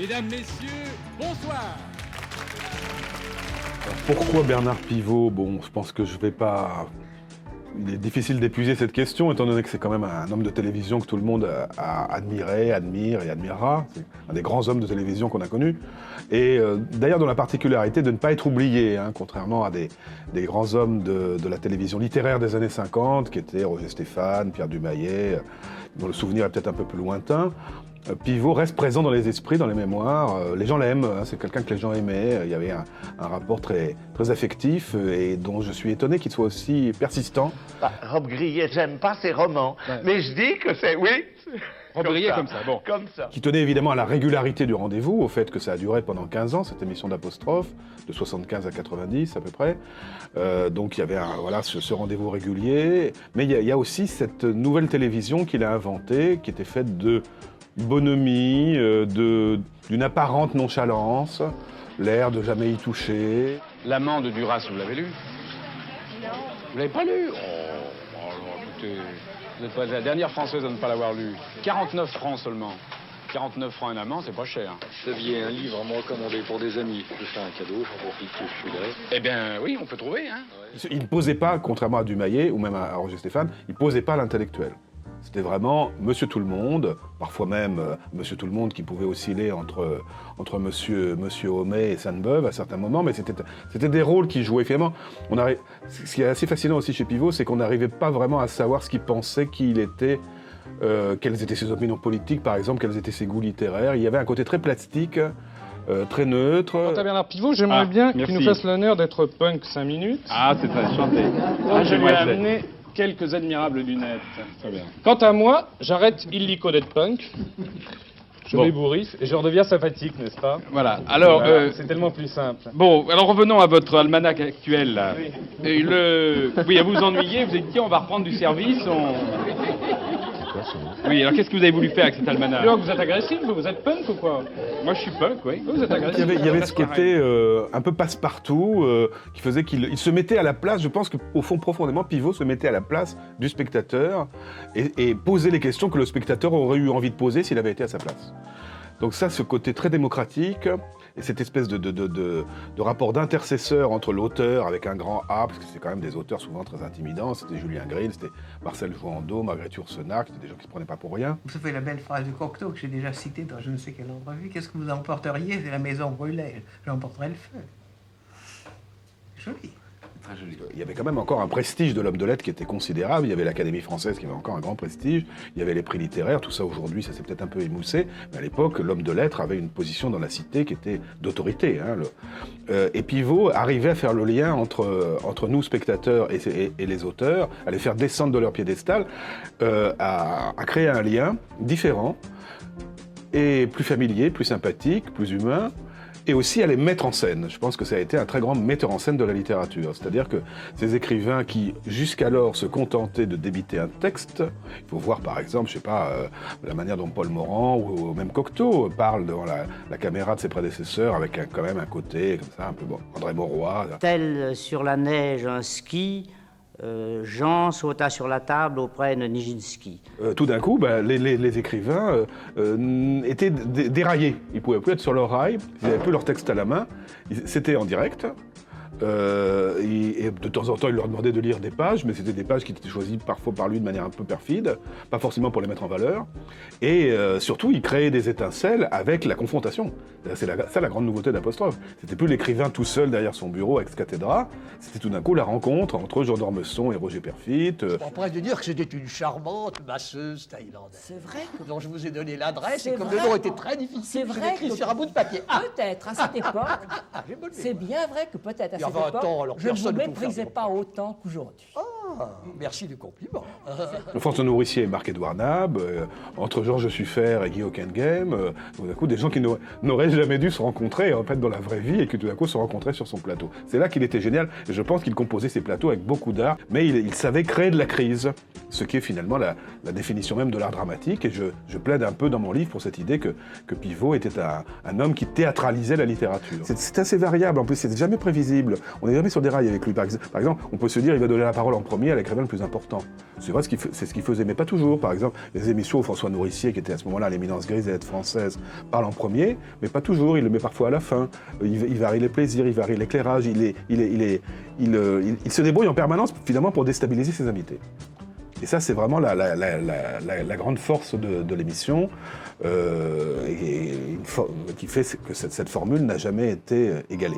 Mesdames, messieurs, bonsoir. Alors, pourquoi Bernard Pivot? Bon, je pense que je vais pas... Il est difficile d'épuiser cette question, étant donné que c'est quand même un homme de télévision que tout le monde a admiré, admire et admirera. C'est un des grands hommes de télévision qu'on a connus. Et d'ailleurs, dans la particularité de ne pas être oublié, hein, contrairement à des grands hommes de la télévision littéraire des années 50, qui étaient Roger Stéphane, Pierre Dumaillet, dont le souvenir est peut-être un peu plus lointain. Pivot reste présent dans les esprits, dans les mémoires. Les gens l'aiment, hein, c'est quelqu'un que les gens aimaient. Il y avait un rapport très, très affectif et dont je suis étonné qu'il soit aussi persistant. Bah, Rob Grillet, j'aime pas ses romans, mais je dis que c'est... Oui, Rob Grillet comme ça, bon. Comme ça. Qui tenait évidemment à la régularité du rendez-vous, au fait que ça a duré pendant 15 ans, cette émission d'Apostrophe, de 75 à 90 à peu près. Donc il y avait ce rendez-vous régulier. Mais il y a aussi cette nouvelle télévision qu'il a inventée, qui était faite de bonhomie, d'une apparente nonchalance, l'air de jamais y toucher. L'amant de Duras, vous l'avez lu? Non. Vous l'avez pas lu? Écoutez, vous n'êtes pas la dernière Française à ne pas l'avoir lu. 49 francs seulement. 49 francs un amant, c'est pas cher. Vous aviez un livre à me recommander pour des amis. Je fais un cadeau, j'en profite que je suis là. Eh bien, oui, on peut trouver, hein. Il ne posait pas, contrairement à Dumaillet ou même à Roger Stéphane, il ne posait pas l'intellectuel. C'était vraiment Monsieur Tout-le-Monde, parfois même Monsieur Tout-le-Monde qui pouvait osciller entre Monsieur Homais et Sainte-Beuve à certains moments, mais c'était des rôles qu'il jouait finalement. Ce qui est assez fascinant aussi chez Pivot, c'est qu'on n'arrivait pas vraiment à savoir ce qu'il pensait, qui il était, quelles étaient ses opinions politiques par exemple, quels étaient ses goûts littéraires. Il y avait un côté très plastique, très neutre. Quant à Bernard Pivot, j'aimerais bien qu'il nous fasse l'honneur d'être punk 5 minutes. Ah, c'est ça, chanté. Donc je lui ai amené quelques admirables lunettes. Très bien. Quant à moi, j'arrête illico d'être punk. Je m'ébouriffe et je redeviens sympathique, n'est-ce pas? Voilà, alors... Voilà, c'est tellement plus simple. Bon, alors revenons à votre almanach actuel, là. Oui. Et oui, à vous ennuyer, vous avez dit, on va reprendre du service, Oui, alors qu'est-ce que vous avez voulu faire avec cet almanach? Alors, vous êtes agressif, vous êtes punk ou quoi? Moi, je suis punk, oui. Vous êtes agressif. Il y avait ce qui était un peu passe-partout, qui faisait qu'il se mettait à la place, je pense qu'au fond, profondément, Pivot se mettait à la place du spectateur et posait les questions que le spectateur aurait eu envie de poser s'il avait été à sa place. Donc ça, ce côté très démocratique, et cette espèce de rapport d'intercesseur entre l'auteur avec un grand A, parce que c'est quand même des auteurs souvent très intimidants, c'était Julien Grille, c'était Marcel Jouandeau, Marguerite Yourcenar, qui étaient des gens qui se prenaient pas pour rien. Vous savez la belle phrase de Cocteau que j'ai déjà citée dans je ne sais quelle entrevue, qu'est-ce que vous emporteriez si la maison brûlait? J'emporterais le feu. Joli. Très joli. Il y avait quand même encore un prestige de l'homme de lettres qui était considérable. Il y avait l'Académie française qui avait encore un grand prestige. Il y avait les prix littéraires. Tout ça aujourd'hui, ça s'est peut-être un peu émoussé. Mais à l'époque, l'homme de lettres avait une position dans la cité qui était d'autorité. Hein, et Pivot arrivait à faire le lien entre nous, spectateurs, et les auteurs, à les faire descendre de leur piédestal, à créer un lien différent et plus familier, plus sympathique, plus humain. Et aussi à les mettre en scène. Je pense que ça a été un très grand metteur en scène de la littérature. C'est-à-dire que ces écrivains qui, jusqu'alors, se contentaient de débiter un texte, il faut voir par exemple, je sais pas, la manière dont Paul Morand ou même Cocteau parlent devant la caméra de ses prédécesseurs avec quand même un côté comme ça, un peu bon, André Mauroy. Tel sur la neige un ski, Jean sauta sur la table auprès de Nijinsky. Tout d'un coup, les écrivains étaient déraillés. Ils ne pouvaient plus être sur leur rail, ils n'avaient plus leur texte à la main. C'était en direct. Et de temps en temps, il leur demandait de lire des pages, mais c'était des pages qui étaient choisies parfois par lui de manière un peu perfide, pas forcément pour les mettre en valeur. Et surtout, il créait des étincelles avec la confrontation. C'est ça la grande nouveauté d'Apostrophe. C'était plus l'écrivain tout seul derrière son bureau ex cathedra, c'était tout d'un coup la rencontre entre Jean d'Ormesson et Roger Perfitte. On pourrait te dire que c'était une charmante masseuse thaïlandaise. C'est vrai que... dont je vous ai donné l'adresse et C'est comme vrai. le nom était très difficile, C'est je vrai l'ai écrit que- sur un bout de papier. Ah, Peut-être, à cette époque, j'ai bonne c'est mémoire. bien vrai que peut-être à Il y a cette 20 époque, ans, alors je ne vous personne ne pouvait méprisais faire pas autant qu'aujourd'hui. Ah, merci du compliment. François Nourricier et Marc-Édouard Nab, entre Georges Suffert et Guy Hockenheim, tout d'un coup des gens qui n'auraient jamais dû se rencontrer en fait dans la vraie vie et qui tout d'un coup se rencontraient sur son plateau. C'est là qu'il était génial et je pense qu'il composait ses plateaux avec beaucoup d'art, mais il savait créer de la crise, ce qui est finalement la définition même de l'art dramatique et je plaide un peu dans mon livre pour cette idée que Pivot était un homme qui théâtralisait la littérature. C'est assez variable, en plus c'est jamais prévisible, on n'est jamais sur des rails avec lui. Par exemple, on peut se dire il va donner la parole en premier premier à l'écrivain le plus important. C'est vrai, c'est ce qu'il faisait, mais pas toujours. Par exemple, les émissions où François Nourricier, qui était à ce moment-là l'éminence grise des lettres françaises, parle en premier, mais pas toujours. Il le met parfois à la fin. Il varie les plaisirs, il varie l'éclairage. Il se débrouille en permanence, finalement, pour déstabiliser ses invités. Et ça, c'est vraiment la grande force de l'émission, qui fait que cette formule n'a jamais été égalée.